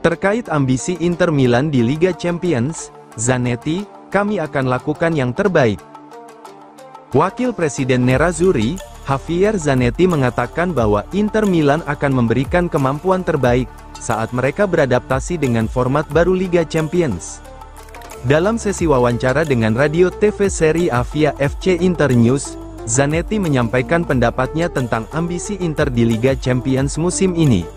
Terkait ambisi Inter Milan di Liga Champions, Zanetti, "Kami akan lakukan yang terbaik." Wakil Presiden Nerazzurri, Javier Zanetti mengatakan bahwa Inter Milan akan memberikan kemampuan terbaik saat mereka beradaptasi dengan format baru Liga Champions. Dalam sesi wawancara dengan radio TV Serie A via FC Inter News, Zanetti menyampaikan pendapatnya tentang ambisi Inter di Liga Champions musim ini.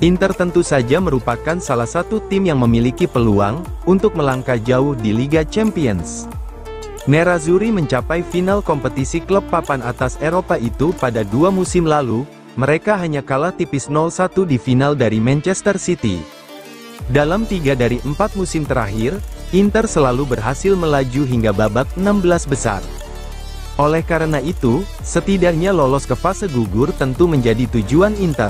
Inter tentu saja merupakan salah satu tim yang memiliki peluang untuk melangkah jauh di Liga Champions. Nerazzurri mencapai final kompetisi klub papan atas Eropa itu pada 2 musim lalu. Mereka hanya kalah tipis 0-1 di final dari Manchester City. Dalam 3 dari 4 musim terakhir, Inter selalu berhasil melaju hingga babak 16 besar. Oleh karena itu, setidaknya lolos ke fase gugur tentu menjadi tujuan Inter.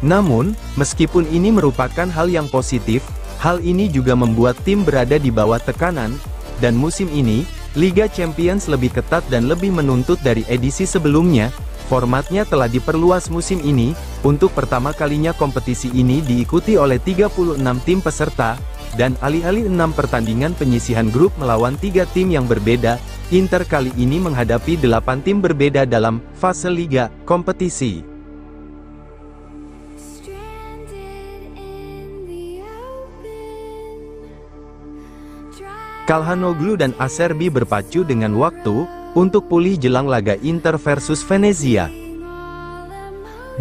Namun, meskipun ini merupakan hal yang positif, hal ini juga membuat tim berada di bawah tekanan, dan musim ini, Liga Champions lebih ketat dan lebih menuntut dari edisi sebelumnya. Formatnya telah diperluas musim ini, untuk pertama kalinya kompetisi ini diikuti oleh 36 tim peserta, dan alih-alih 6 pertandingan penyisihan grup melawan 3 tim yang berbeda, Inter kali ini menghadapi 8 tim berbeda dalam fase Liga kompetisi. Calhanoglu dan Acerbi berpacu dengan waktu untuk pulih jelang laga Inter versus Venezia.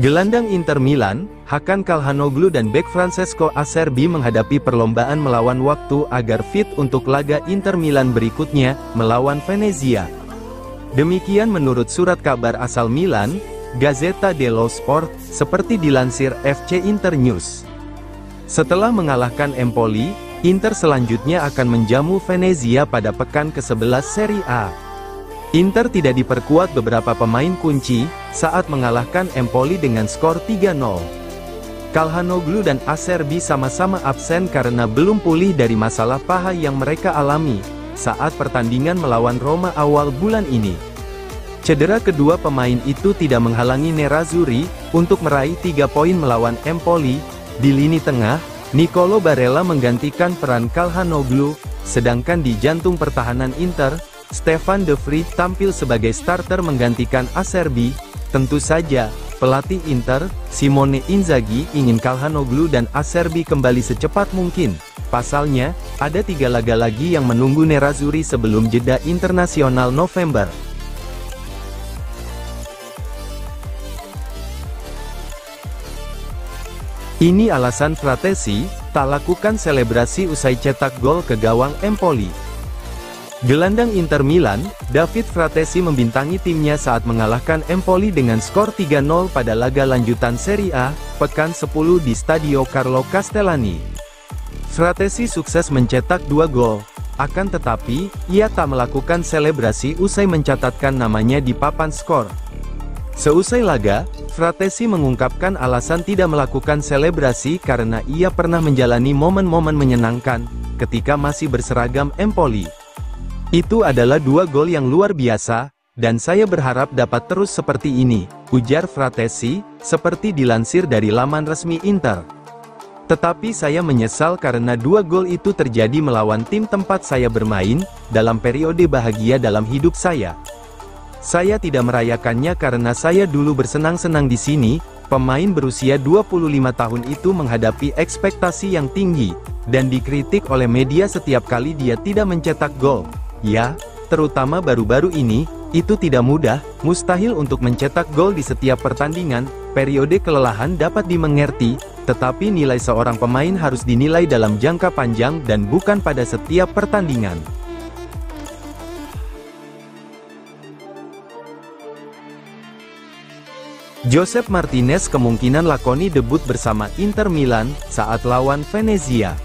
Gelandang Inter Milan, Hakan Calhanoglu dan bek Francesco Acerbi menghadapi perlombaan melawan waktu agar fit untuk laga Inter Milan berikutnya, melawan Venezia. Demikian menurut surat kabar asal Milan, Gazzetta dello Sport, seperti dilansir FC Inter News. Setelah mengalahkan Empoli, Inter selanjutnya akan menjamu Venezia pada pekan ke-11 Serie A. Inter tidak diperkuat beberapa pemain kunci saat mengalahkan Empoli dengan skor 3-0. Calhanoglu dan Acerbi sama-sama absen karena belum pulih dari masalah paha yang mereka alami saat pertandingan melawan Roma awal bulan ini. Cedera kedua pemain itu tidak menghalangi Nerazzurri untuk meraih 3 poin melawan Empoli. Di lini tengah, Nicolo Barella menggantikan peran Calhanoglu, sedangkan di jantung pertahanan Inter, Stefan De Vrij tampil sebagai starter menggantikan Acerbi. Tentu saja, pelatih Inter, Simone Inzaghi, ingin Calhanoglu dan Acerbi kembali secepat mungkin. Pasalnya, ada 3 laga lagi yang menunggu Nerazzurri sebelum jeda internasional November. Ini alasan Frattesi tak lakukan selebrasi usai cetak gol ke gawang Empoli. Gelandang Inter Milan, David Frattesi membintangi timnya saat mengalahkan Empoli dengan skor 3-0 pada laga lanjutan Serie A, pekan 10 di Stadio Carlo Castellani. Frattesi sukses mencetak 2 gol, akan tetapi, ia tak melakukan selebrasi usai mencatatkan namanya di papan skor. Seusai laga, Frattesi mengungkapkan alasan tidak melakukan selebrasi karena ia pernah menjalani momen-momen menyenangkan ketika masih berseragam Empoli. Itu adalah 2 gol yang luar biasa, dan saya berharap dapat terus seperti ini, ujar Frattesi, seperti dilansir dari laman resmi Inter. Tetapi saya menyesal karena 2 gol itu terjadi melawan tim tempat saya bermain, dalam periode bahagia dalam hidup saya. Saya tidak merayakannya karena saya dulu bersenang-senang di sini. Pemain berusia 25 tahun itu menghadapi ekspektasi yang tinggi, dan dikritik oleh media setiap kali dia tidak mencetak gol. Ya, terutama baru-baru ini, itu tidak mudah, mustahil untuk mencetak gol di setiap pertandingan. Periode kelelahan dapat dimengerti, tetapi nilai seorang pemain harus dinilai dalam jangka panjang dan bukan pada setiap pertandingan. Josep Martinez kemungkinan lakoni debut bersama Inter Milan saat lawan Venezia.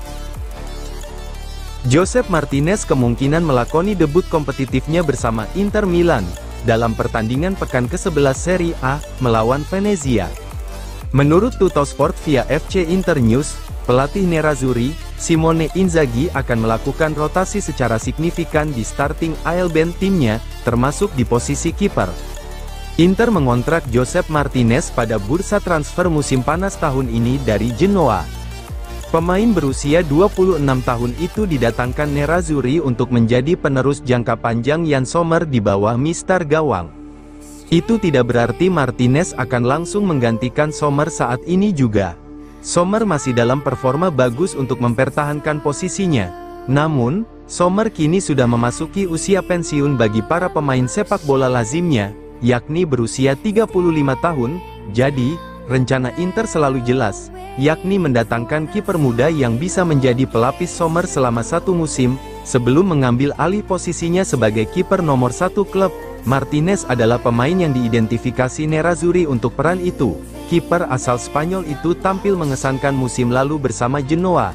Josep Martinez kemungkinan melakoni debut kompetitifnya bersama Inter Milan dalam pertandingan pekan ke-11 Serie A melawan Venezia. Menurut Tuttosport via FC Inter News, pelatih Nerazzurri, Simone Inzaghi akan melakukan rotasi secara signifikan di starting 11 timnya, termasuk di posisi kiper. Inter mengontrak Josep Martinez pada bursa transfer musim panas tahun ini dari Genoa. Pemain berusia 26 tahun itu didatangkan Nerazzurri untuk menjadi penerus jangka panjang Yann Sommer di bawah Mister Gawang. Itu tidak berarti Martinez akan langsung menggantikan Sommer saat ini juga. Sommer masih dalam performa bagus untuk mempertahankan posisinya. Namun, Sommer kini sudah memasuki usia pensiun bagi para pemain sepak bola lazimnya, yakni berusia 35 tahun, jadi, rencana Inter selalu jelas, yakni mendatangkan kiper muda yang bisa menjadi pelapis Sommer selama satu musim, sebelum mengambil alih posisinya sebagai kiper nomor 1 klub. Martinez adalah pemain yang diidentifikasi Nerazzurri untuk peran itu. Kiper asal Spanyol itu tampil mengesankan musim lalu bersama Genoa.